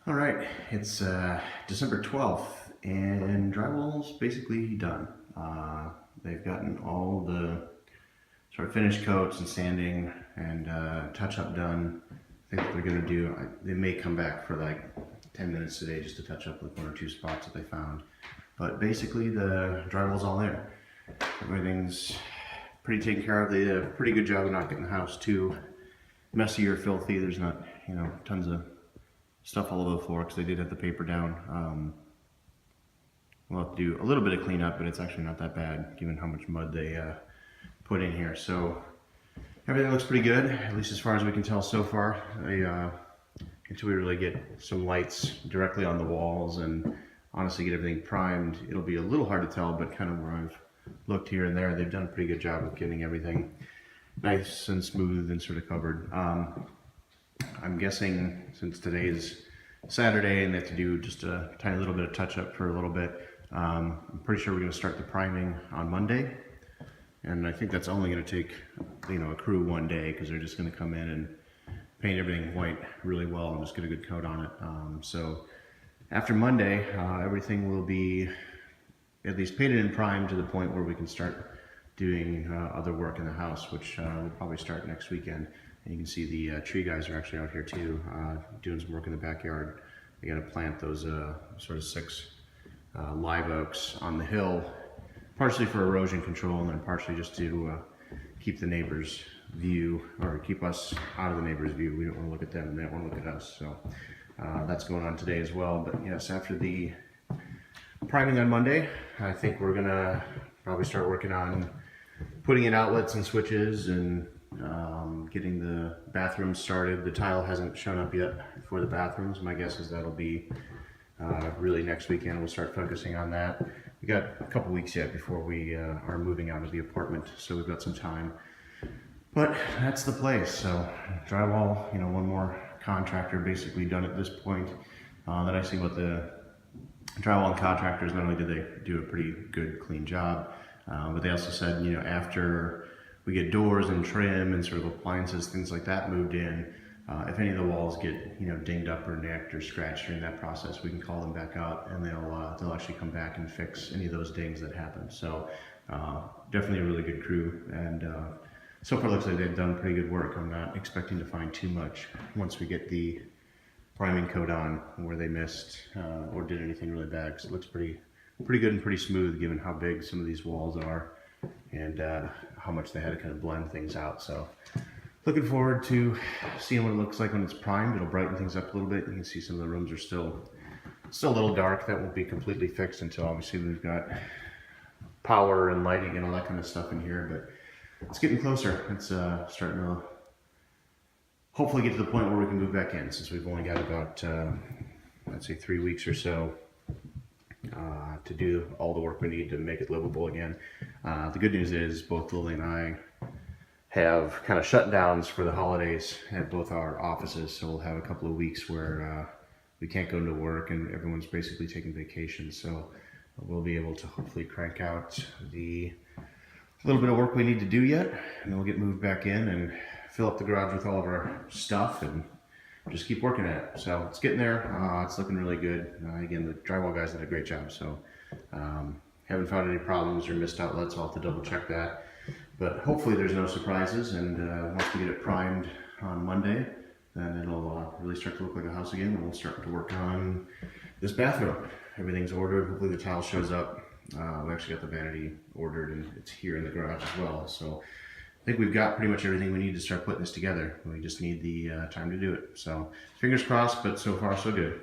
All right, it's December 12th and drywall's basically done. They've gotten all the sort of finish coats and sanding and touch-up done. I think what they're gonna do, they may come back for like 10 minutes today just to touch up with one or two spots that they found. But basically the drywall's all there. Everything's pretty taken care of. They did a pretty good job of not getting the house too messy or filthy. There's not, tons of stuff all over the floor because they did have the paper down. We'll have to do a little bit of cleanup, but it's actually not that bad given how much mud they put in here. So everything looks pretty good, at least as far as we can tell so far. Until we really get some lights directly on the walls and honestly get everything primed, it'll be a little hard to tell, but kind of where I've looked here and there, they've done a pretty good job of getting everything nice and smooth and sort of covered. I'm guessing since today's Saturday and they have to do just a tiny little bit of touch up for a little bit, I'm pretty sure we're going to start the priming on Monday. And I think that's only going to take, a crew one day because they're just going to come in and paint everything white really well and just get a good coat on it. So after Monday, everything will be at least painted and primed to the point where we can start doing other work in the house, which will probably start next weekend. And you can see the tree guys are actually out here too, doing some work in the backyard. They got to plant those sort of 6 live oaks on the hill, partially for erosion control and then partially just to keep the neighbors' view, or keep us out of the neighbors' view. We don't want to look at them and they don't want to look at us. So that's going on today as well. But yes, after the priming on Monday, I think we're gonna probably start working on putting in outlets and switches and getting the bathrooms started. The tile hasn't shown up yet for the bathrooms. My guess is that'll be really next weekend. We'll start focusing on that. We got a couple weeks yet before we are moving out of the apartment, so we've got some time. But that's the place. So drywall, one more contractor basically done at this point. That I see what the drywall and contractors, not only did they do a pretty good clean job, but they also said, after we get doors and trim and sort of appliances, things like that moved in, if any of the walls get dinged up or nicked or scratched during that process, we can call them back out and they'll actually come back and fix any of those dings that happen. So definitely a really good crew, and so far looks like they've done pretty good work. I'm not expecting to find too much once we get the priming coat on where they missed or did anything really bad, because it looks pretty good and pretty smooth given how big some of these walls are and how much they had to kind of blend things out. So looking forward to seeing what it looks like when it's primed. It'll brighten things up a little bit. You can see some of the rooms are still a little dark. That won't be completely fixed until obviously we've got power and lighting and all that kind of stuff in here, but it's getting closer. It's starting to hopefully get to the point where we can move back in, since we've only got about I'd say 3 weeks or so to do all the work we need to make it livable again. The good news is both Lily and I have kind of shutdowns for the holidays at both our offices, so we'll have a couple of weeks where we can't go into work and everyone's basically taking vacation. So we'll be able to hopefully crank out the little bit of work we need to do yet, and then we'll get moved back in and fill up the garage with all of our stuff and just keep working at it. So it's getting there. It's looking really good. Again, the drywall guys did a great job. So haven't found any problems or missed outlets. I'll have to double check that. But hopefully there's no surprises. And once we get it primed on Monday, then it'll really start to look like a house again. And we'll start to work on this bathroom. Everything's ordered. Hopefully the tile shows up. We actually got the vanity ordered and it's here in the garage as well. So I think we've got pretty much everything we need to start putting this together. We just need the time to do it. So fingers crossed, but so far so good.